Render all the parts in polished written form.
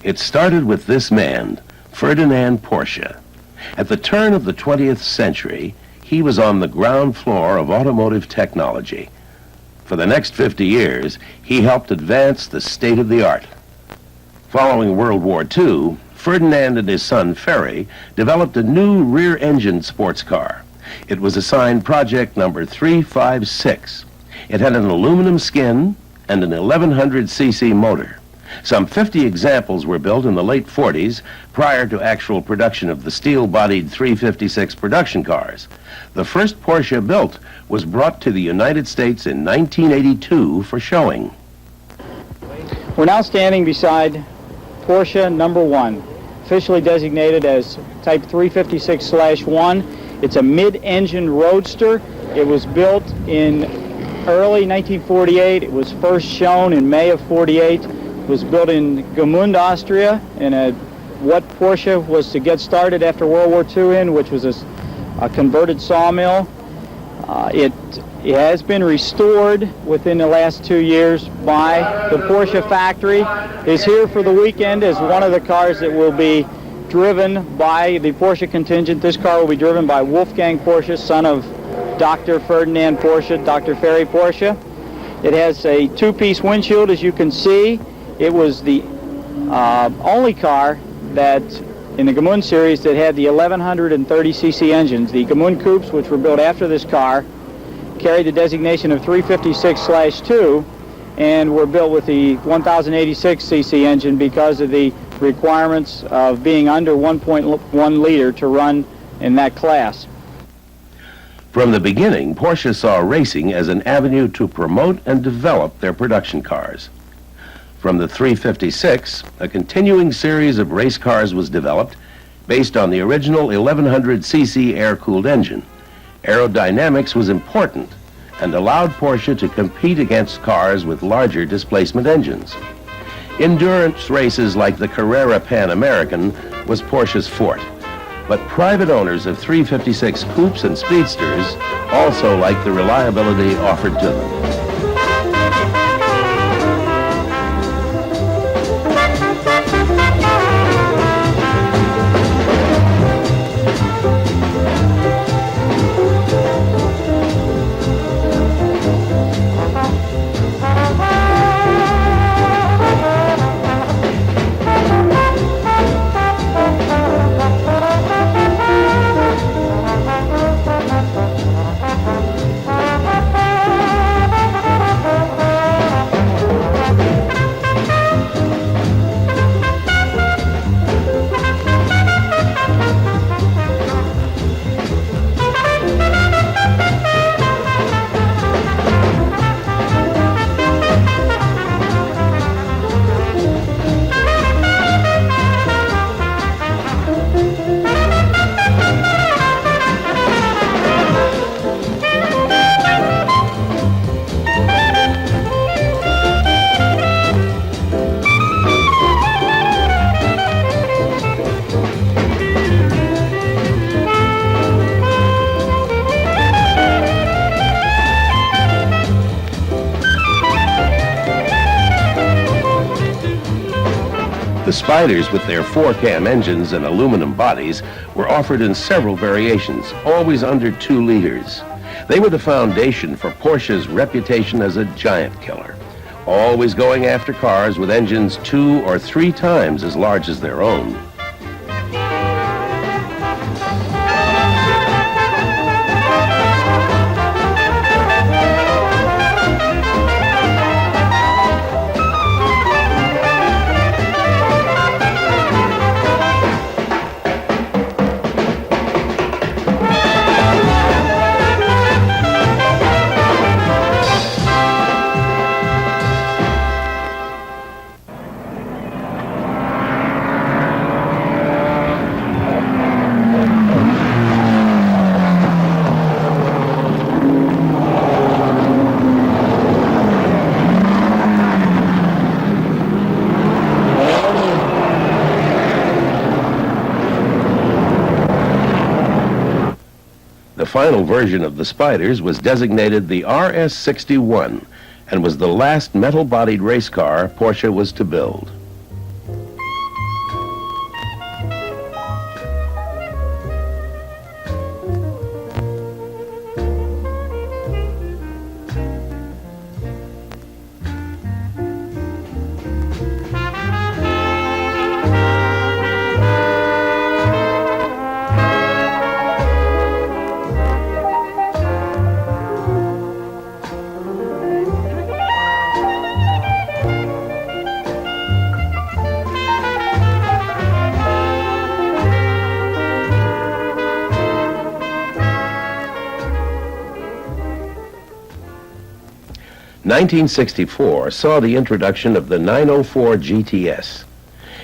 It started with this man, Ferdinand Porsche. At the turn of the 20th century, he was on the ground floor of automotive technology. For the next 50 years, he helped advance the state of the art. Following World War II, Ferdinand and his son Ferry developed a new rear-engine sports car. It was assigned project number 356. It had an aluminum skin and an 1100cc motor. Some 50 examples were built in the late 40s prior to actual production of the steel-bodied 356 production cars. The first Porsche built was brought to the United States in 1982 for showing. We're now standing beside Porsche number 1, officially designated as Type 356/1. It's a mid-engine roadster. It was built in early 1948. It was first shown in May of 48. It was built in Gmünd, Austria, in what Porsche was to get started after World War II in, which was a converted sawmill. It has been restored within the last 2 years by the Porsche factory. It's here for the weekend as one of the cars that will be driven by the Porsche contingent. This car will be driven by Wolfgang Porsche, son of Dr. Ferdinand Porsche, Dr. Ferry Porsche. It has a two-piece windshield, as you can see. It was the only car that in the Gmünd series that had the 1130cc engines. The Gmünd coupes, which were built after this car, carried the designation of 356/2 and were built with the 1086cc engine because of the requirements of being under 1.1 liter to run in that class. From the beginning, Porsche saw racing as an avenue to promote and develop their production cars. From the 356, a continuing series of race cars was developed based on the original 1100cc air-cooled engine. Aerodynamics was important and allowed Porsche to compete against cars with larger displacement engines. Endurance races like the Carrera Pan American was Porsche's forte, but private owners of 356 coupes and speedsters also liked the reliability offered to them. The Spyders, with their 4-cam engines and aluminum bodies, were offered in several variations, always under 2 liters. They were the foundation for Porsche's reputation as a giant killer, always going after cars with engines 2 or 3 times as large as their own. final version of the Spyders was designated the RS-61 and was the last metal-bodied race car Porsche was to build. (1964) saw the introduction of the 904 GTS.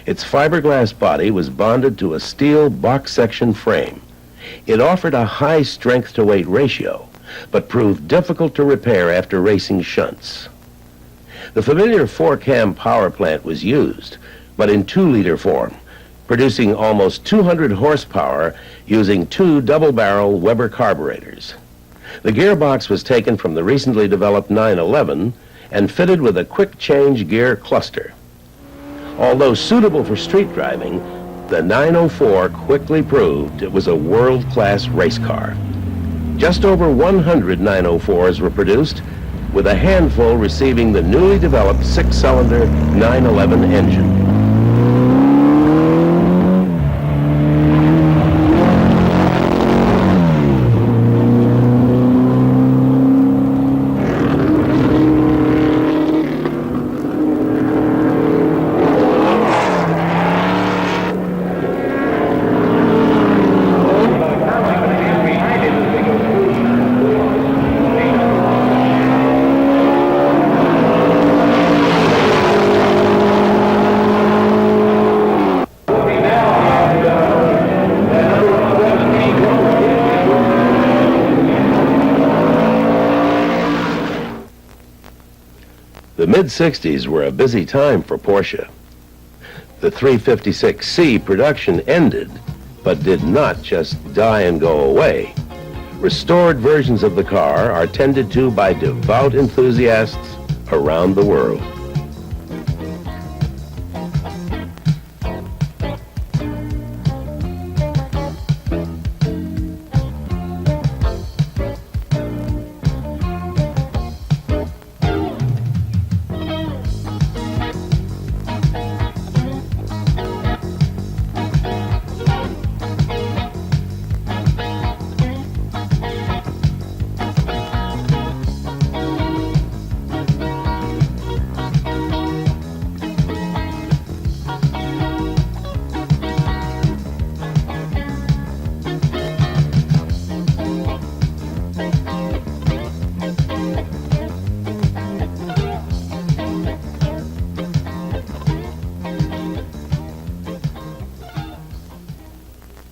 Its fiberglass body was bonded to a steel box section frame. It offered a high strength-to-weight ratio, but proved difficult to repair after racing shunts. The familiar 4-cam power plant was used, but in 2-liter form, producing almost 200 horsepower using 2 double-barrel Weber carburetors. The gearbox was taken from the recently developed 911 and fitted with a quick-change gear cluster. Although suitable for street driving, the 904 quickly proved it was a world-class race car. Just over 100 904s were produced, with a handful receiving the newly developed 6-cylinder 911 engine. The mid-60s were a busy time for Porsche. The 356C production ended, but did not just die and go away. Restored versions of the car are tended to by devout enthusiasts around the world.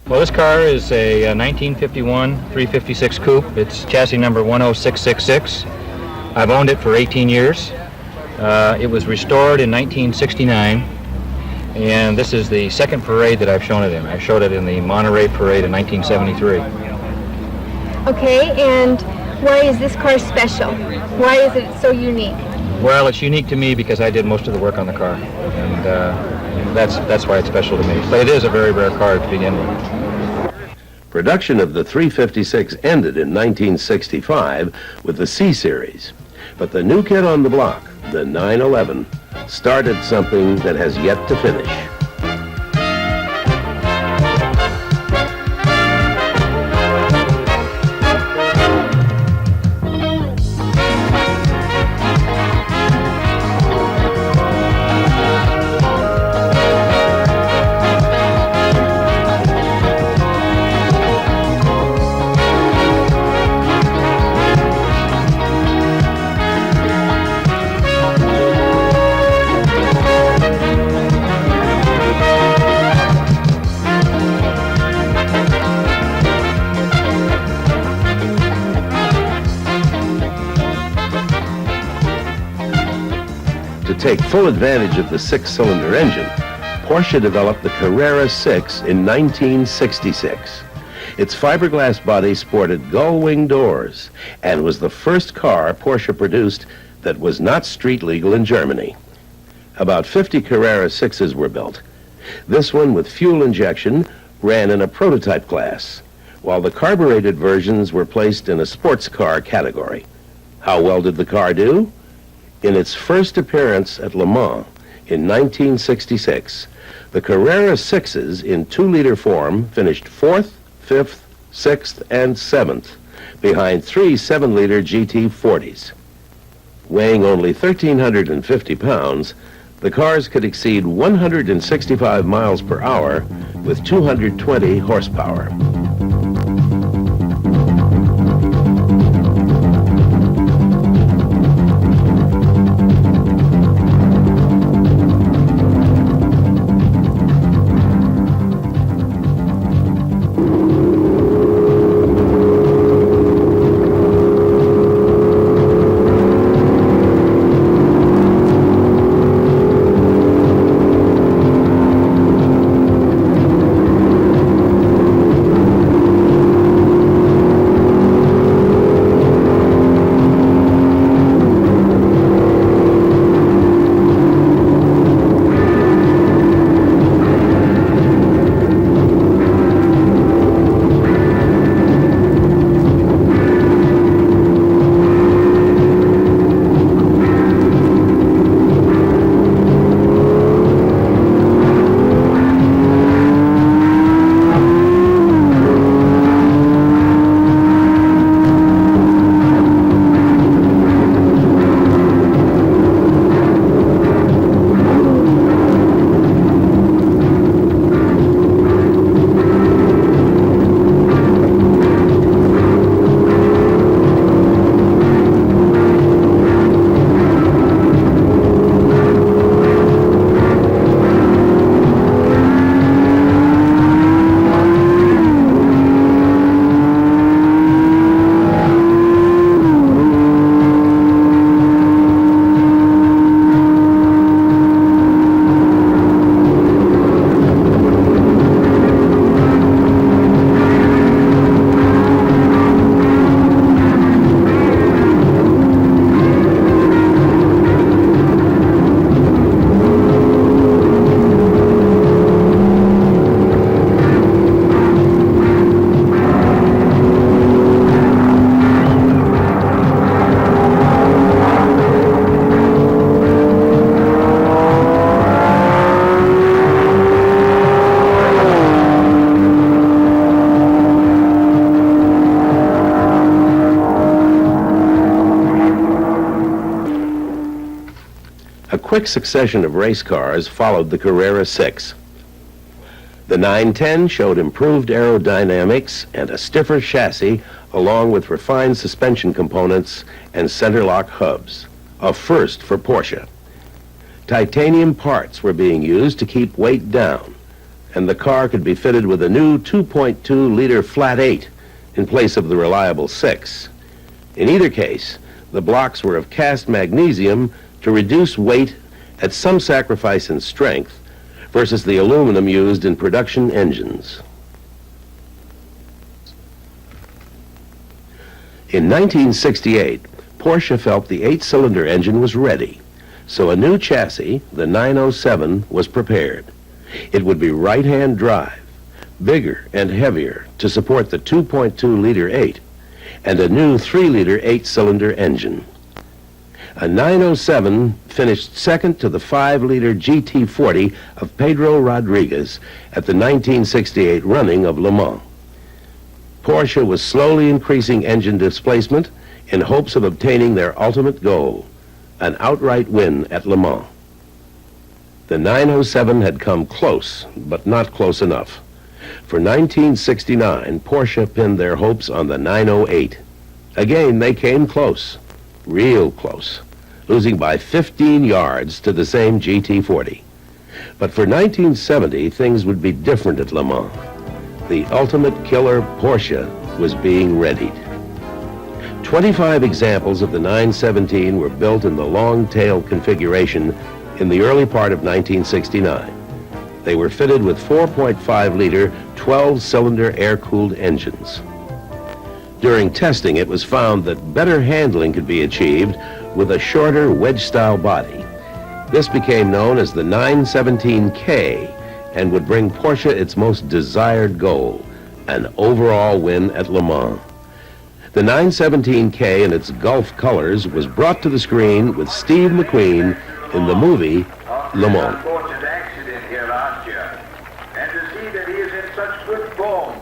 Well, this car is a 1951 356 coupe. It's chassis number 10666. I've owned it for 18 years. It was restored in 1969, and this is the second parade that I've shown it in. I showed it in the Monterey Parade in 1973. Okay, and why is this car special? Why is it so unique? Well, it's unique to me because I did most of the work on the car, and that's why it's special to me. But it is a very rare car to begin with. Production of the 356 ended in 1965 with the C-Series, but the new kid on the block, the 911, started something that has yet to finish. To take full advantage of the 6-cylinder engine, Porsche developed the Carrera 6 in 1966. Its fiberglass body sported gull-wing doors and was the first car Porsche produced that was not street legal in Germany. About 50 Carrera 6s were built. This one, with fuel injection, ran in a prototype class, while the carbureted versions were placed in a sports car category. How well did the car do? In its first appearance at Le Mans in 1966, the Carrera 6s in 2-liter form finished 4th, 5th, 6th, and 7th, behind 3 7-liter GT40s. Weighing only 1,350 pounds, the cars could exceed 165 miles per hour with 220 horsepower. A quick succession of race cars followed the Carrera 6. The 910 showed improved aerodynamics and a stiffer chassis, along with refined suspension components and center-lock hubs, a first for Porsche. Titanium parts were being used to keep weight down, and the car could be fitted with a new 2.2-liter flat 8 in place of the reliable 6. In either case, the blocks were of cast magnesium to reduce weight at some sacrifice in strength versus the aluminum used in production engines. In 1968, Porsche felt the 8-cylinder engine was ready, so a new chassis, the 907, was prepared. It would be right-hand drive, bigger and heavier to support the 2.2-liter 8, and a new 3-liter 8-cylinder engine. A 907 finished second to the 5-liter GT40 of Pedro Rodriguez at the 1968 running of Le Mans. Porsche was slowly increasing engine displacement in hopes of obtaining their ultimate goal, an outright win at Le Mans. The 907 had come close, but not close enough. For 1969, Porsche pinned their hopes on the 908. Again, they came close, real close, losing by 15 yards to the same GT40. But for 1970, things would be different at Le Mans. The ultimate killer Porsche was being readied. 25 examples of the 917 were built in the long-tail configuration in the early part of 1969. They were fitted with 4.5-liter, 12-cylinder air-cooled engines. During testing, it was found that better handling could be achieved with a shorter wedge-style body. This became known as the 917K and would bring Porsche its most desired goal, an overall win at Le Mans. The 917K in its Gulf colors was brought to the screen with Steve McQueen in the movie Le Mans. Unfortunate accident here last year, and to see that he is in such good form.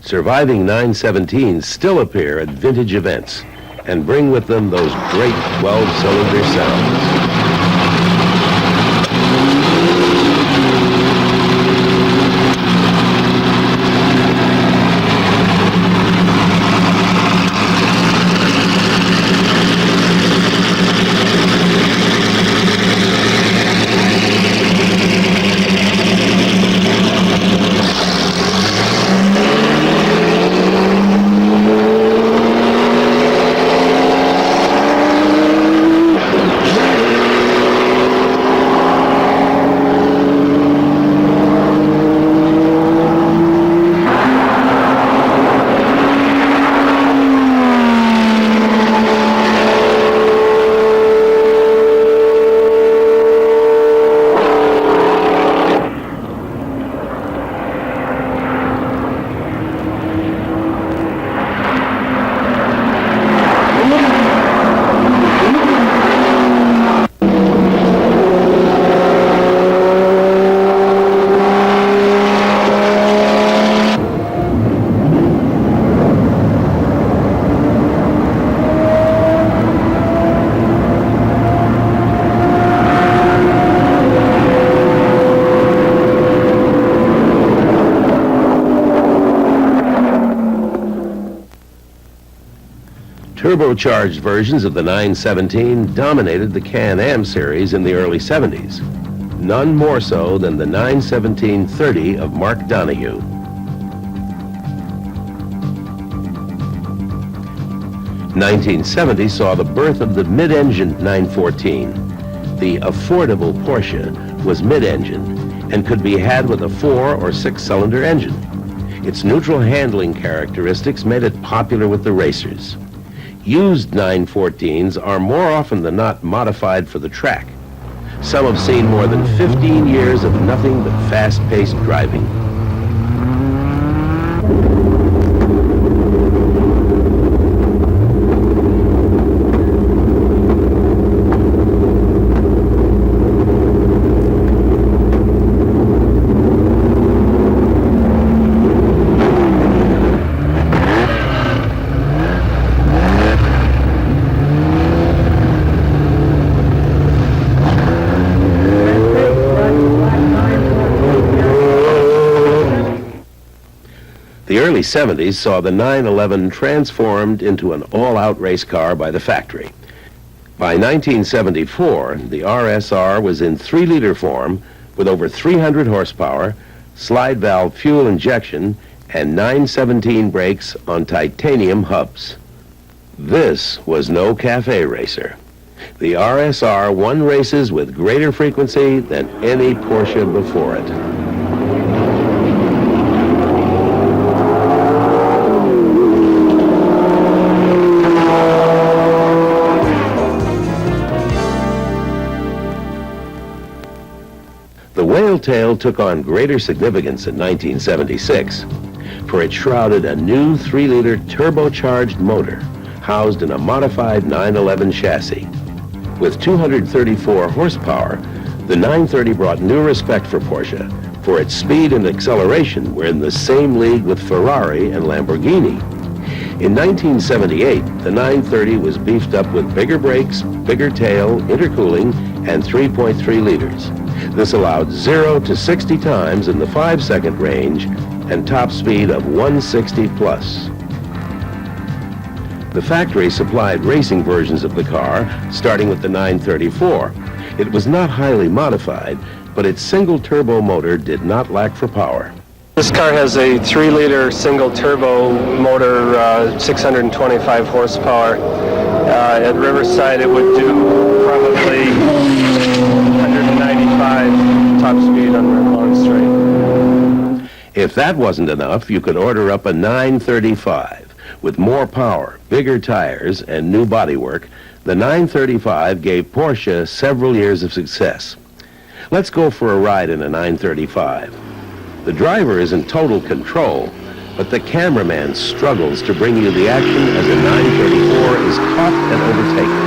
Surviving 917s still appear at vintage events and bring with them those great 12-cylinder sounds. Turbocharged versions of the 917 dominated the Can-Am series in the early 70s, none more so than the 917-30 of Mark Donohue. '70 saw the birth of the mid-engine 914. The affordable Porsche was mid-engine and could be had with a 4- or 6-cylinder engine. Its neutral handling characteristics made it popular with the racers. Used 914s are more often than not modified for the track. Some have seen more than 15 years of nothing but fast-paced driving. The early 70s saw the 911 transformed into an all-out race car by the factory. By 1974, the RSR was in 3-liter form with over 300 horsepower, slide valve fuel injection, and 917 brakes on titanium hubs. This was no cafe racer. The RSR won races with greater frequency than any Porsche before it. The whale tail took on greater significance in 1976, for it shrouded a new 3-liter turbocharged motor housed in a modified 911 chassis. With 234 horsepower, the 930 brought new respect for Porsche, for its speed and acceleration were in the same league with Ferrari and Lamborghini. In 1978, the 930 was beefed up with bigger brakes, bigger tail, intercooling, and 3.3 liters. This allowed 0 to 60 times in the 5-second range and top speed of 160 plus. The factory supplied racing versions of the car, starting with the 934. It was not highly modified, but its single-turbo motor did not lack for power. This car has a 3-liter single-turbo motor, 625 horsepower. At Riverside, it would do probably 195 top speed on long straight. If that wasn't enough, you could order up a 935. With more power, bigger tires, and new bodywork, the 935 gave Porsche several years of success. Let's go for a ride in a 935. The driver is in total control, but the cameraman struggles to bring you the action as a 934 is caught and overtaken.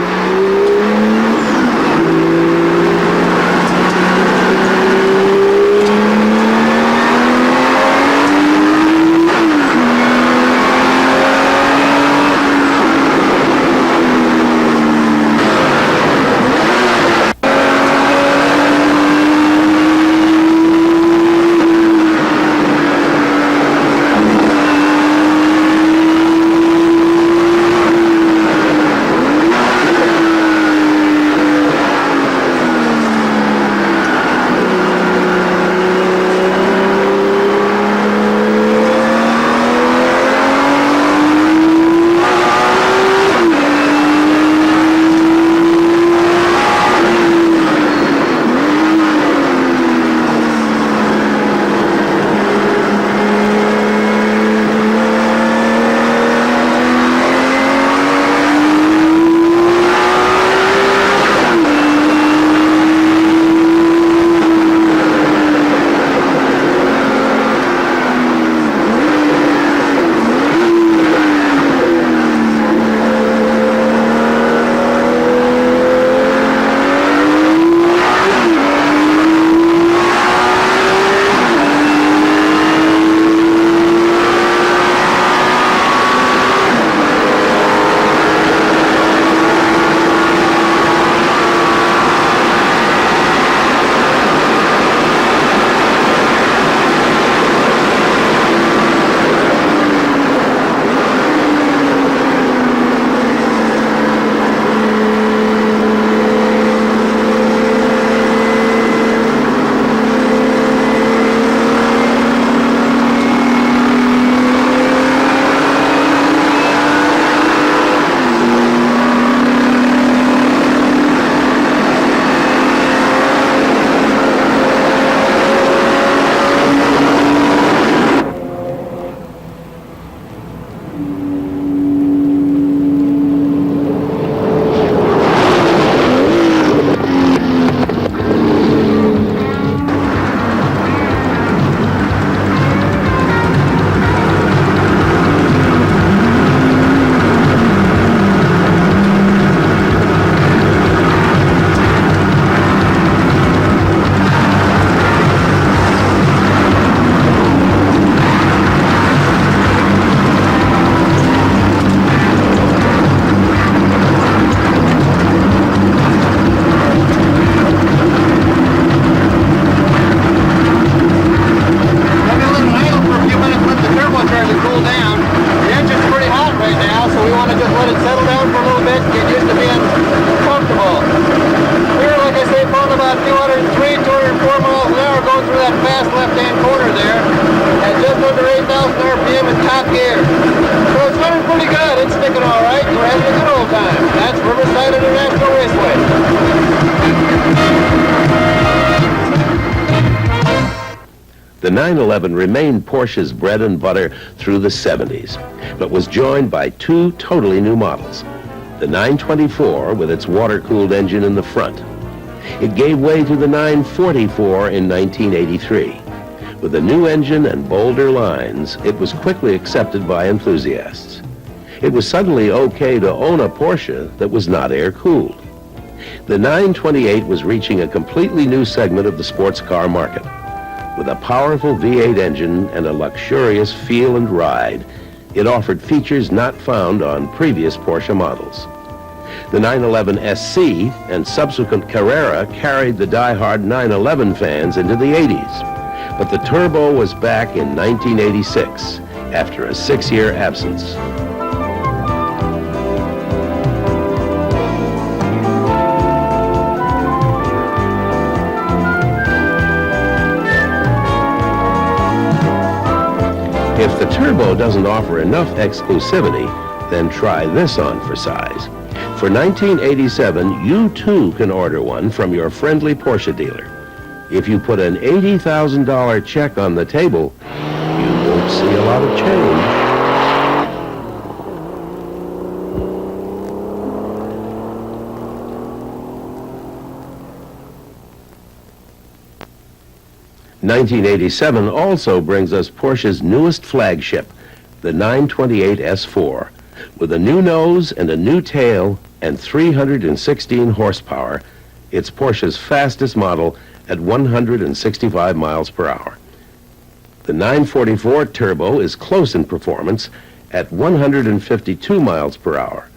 into that fast left-hand corner there at just under 8,000 RPM in top gear. So it's running pretty good. It's sticking all right. We're having a good old time. That's Riverside International Raceway. The 911 remained Porsche's bread and butter through the 70s, but was joined by two totally new models. The 924 with its water-cooled engine in the front. It gave way to the 944 in 1983. With a new engine and bolder lines, it was quickly accepted by enthusiasts. It was suddenly okay to own a Porsche that was not air-cooled. The 928 was reaching a completely new segment of the sports car market. With a powerful V8 engine and a luxurious feel and ride, it offered features not found on previous Porsche models. The 911 SC and subsequent Carrera carried the die-hard 911 fans into the 80s, but the turbo was back in 1986 after a 6-year absence. If the turbo doesn't offer enough exclusivity, then try this on for size. For 1987, you too can order one from your friendly Porsche dealer. If you put an $80,000 check on the table, you won't see a lot of change. '87 also brings us Porsche's newest flagship, the 928 S4. With a new nose and a new tail and 316 horsepower, it's Porsche's fastest model at 165 miles per hour. The 944 Turbo is close in performance at 152 miles per hour,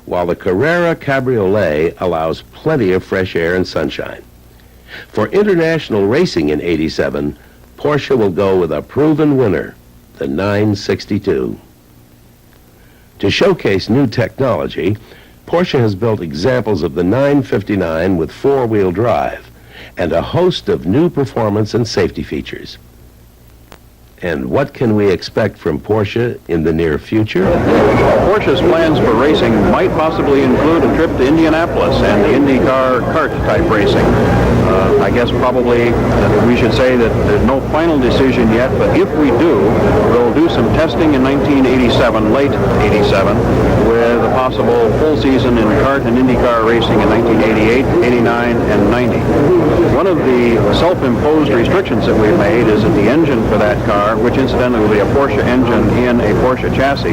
while the Carrera Cabriolet allows plenty of fresh air and sunshine. For international racing in '87, Porsche will go with a proven winner, the 962. To showcase new technology, Porsche has built examples of the 959 with four-wheel drive and a host of new performance and safety features. And what can we expect from Porsche in the near future? Porsche's plans for racing might possibly include a trip to Indianapolis and the IndyCar kart type racing. I guess probably we should say that there's no final decision yet, but if we do, we'll do some testing in 1987, late 87, with a possible full season in kart and IndyCar racing in 1988, 89, and 90. One of the self-imposed restrictions that we've made is that the engine for that car, which incidentally will be a Porsche engine in a Porsche chassis,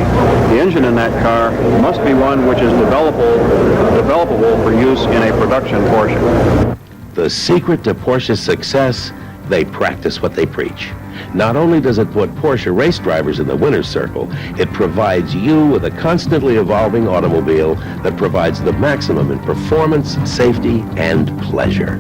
the engine in that car must be one which is developable for use in a production Porsche. The secret to Porsche's success, they practice what they preach. Not only does it put Porsche race drivers in the winner's circle, it provides you with a constantly evolving automobile that provides the maximum in performance, safety, and pleasure.